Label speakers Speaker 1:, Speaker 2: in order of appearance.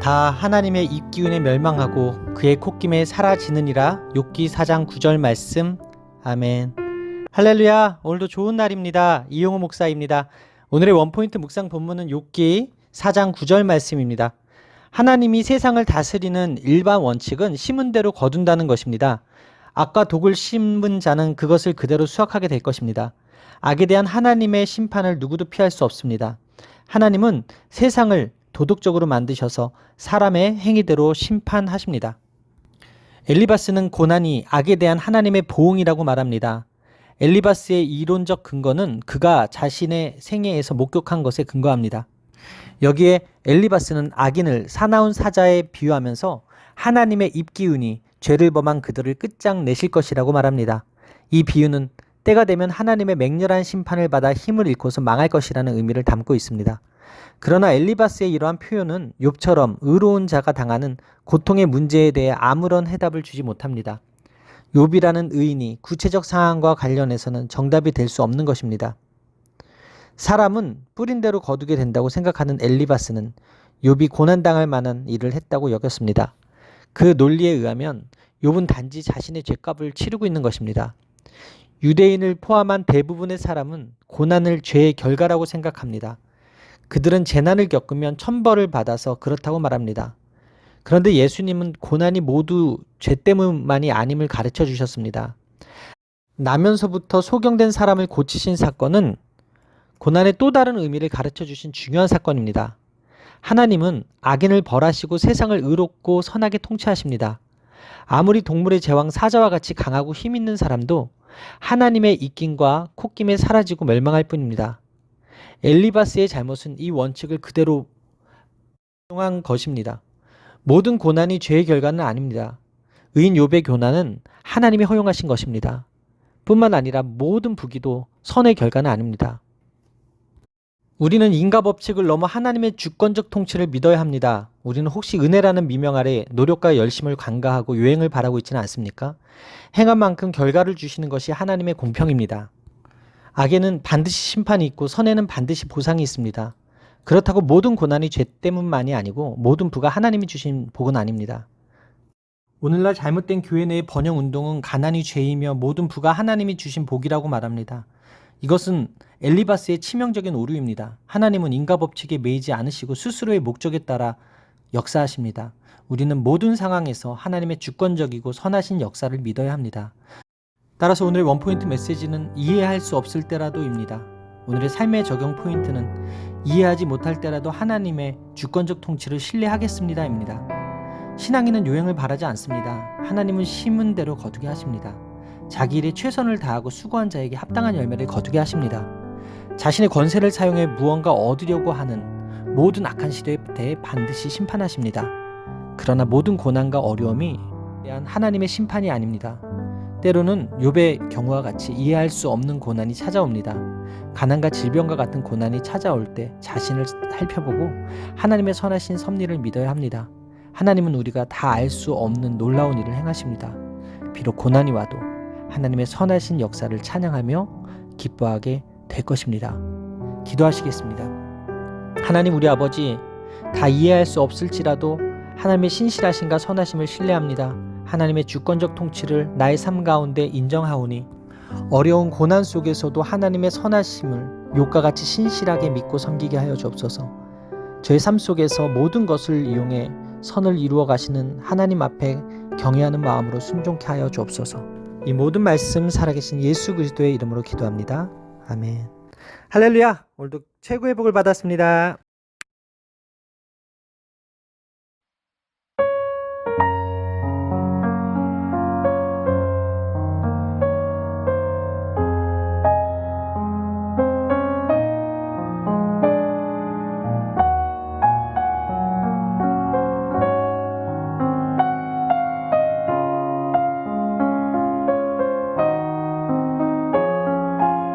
Speaker 1: 다 하나님의 입기운에 멸망하고 그의 콧김에 사라지느니라. 욥기 4장 9절 말씀. 아멘. 할렐루야. 오늘도 좋은 날입니다. 이용호 목사입니다. 오늘의 원포인트 묵상 본문은 욥기 4장 9절 말씀입니다. 하나님이 세상을 다스리는 일반 원칙은 심은 대로 거둔다는 것입니다. 악과 독을 심은 자는 그것을 그대로 수확하게 될 것입니다. 악에 대한 하나님의 심판을 누구도 피할 수 없습니다. 하나님은 세상을 도덕적으로 만드셔서 사람의 행위대로 심판하십니다. 엘리바스는 고난이 악에 대한 하나님의 보응이라고 말합니다. 엘리바스의 이론적 근거는 그가 자신의 생애에서 목격한 것에 근거합니다. 여기에 엘리바스는 악인을 사나운 사자에 비유하면서 하나님의 입기운이 죄를 범한 그들을 끝장내실 것이라고 말합니다. 이 비유는 때가 되면 하나님의 맹렬한 심판을 받아 힘을 잃고서 망할 것이라는 의미를 담고 있습니다. 그러나 엘리바스의 이러한 표현은 욥처럼 의로운 자가 당하는 고통의 문제에 대해 아무런 해답을 주지 못합니다. 욥이라는 의인이 구체적 상황과 관련해서는 정답이 될 수 없는 것입니다. 사람은 뿌린 대로 거두게 된다고 생각하는 엘리바스는 욥이 고난당할 만한 일을 했다고 여겼습니다. 그 논리에 의하면 욥은 단지 자신의 죄값을 치르고 있는 것입니다. 유대인을 포함한 대부분의 사람은 고난을 죄의 결과라고 생각합니다. 그들은 재난을 겪으면 천벌을 받아서 그렇다고 말합니다. 그런데 예수님은 고난이 모두 죄 때문만이 아님을 가르쳐 주셨습니다. 나면서부터 소경된 사람을 고치신 사건은 고난의 또 다른 의미를 가르쳐 주신 중요한 사건입니다. 하나님은 악인을 벌하시고 세상을 의롭고 선하게 통치하십니다. 아무리 동물의 제왕 사자와 같이 강하고 힘 있는 사람도 하나님의 입김과 콧김에 사라지고 멸망할 뿐입니다. 엘리바스의 잘못은 이 원칙을 그대로 적용한 것입니다. 모든 고난이 죄의 결과는 아닙니다. 의인 욥의 고난은 하나님이 허용하신 것입니다. 뿐만 아니라 모든 부귀도 선의 결과는 아닙니다. 우리는 인과 법칙을 넘어 하나님의 주권적 통치를 믿어야 합니다. 우리는 혹시 은혜라는 미명 아래 노력과 열심을 간과하고 요행을 바라고 있지는 않습니까? 행한 만큼 결과를 주시는 것이 하나님의 공평입니다. 악에는 반드시 심판이 있고 선에는 반드시 보상이 있습니다. 그렇다고 모든 고난이 죄 때문만이 아니고 모든 부가 하나님이 주신 복은 아닙니다. 오늘날 잘못된 교회 내의 번영운동은 가난이 죄이며 모든 부가 하나님이 주신 복이라고 말합니다. 이것은 엘리바스의 치명적인 오류입니다. 하나님은 인과법칙에 매이지 않으시고 스스로의 목적에 따라 역사하십니다. 우리는 모든 상황에서 하나님의 주권적이고 선하신 역사를 믿어야 합니다. 따라서 오늘의 원포인트 메시지는 이해할 수 없을 때라도입니다. 오늘의 삶의 적용 포인트는 이해하지 못할 때라도 하나님의 주권적 통치를 신뢰하겠습니다입니다. 신앙인은 요행을 바라지 않습니다. 하나님은 심은 대로 거두게 하십니다. 자기 일에 최선을 다하고 수고한 자에게 합당한 열매를 거두게 하십니다. 자신의 권세를 사용해 무언가 얻으려고 하는 모든 악한 시도에 대해 반드시 심판하십니다. 그러나 모든 고난과 어려움이 대한 하나님의 심판이 아닙니다. 때로는 욥의 경우와 같이 이해할 수 없는 고난이 찾아옵니다. 가난과 질병과 같은 고난이 찾아올 때 자신을 살펴보고 하나님의 선하신 섭리를 믿어야 합니다. 하나님은 우리가 다 알 수 없는 놀라운 일을 행하십니다. 비록 고난이 와도 하나님의 선하신 역사를 찬양하며 기뻐하게 될 것입니다. 기도하시겠습니다. 하나님 우리 아버지, 다 이해할 수 없을지라도 하나님의 신실하심과 선하심을 신뢰합니다. 하나님의 주권적 통치를 나의 삶 가운데 인정하오니 어려운 고난 속에서도 하나님의 선하심을 욥과 같이 신실하게 믿고 섬기게 하여 주옵소서. 저의 삶 속에서 모든 것을 이용해 선을 이루어 가시는 하나님 앞에 경외하는 마음으로 순종케 하여 주옵소서. 이 모든 말씀 살아계신 예수 그리스도의 이름으로 기도합니다. 아멘. 할렐루야. 오늘도 최고의 복을 받았습니다.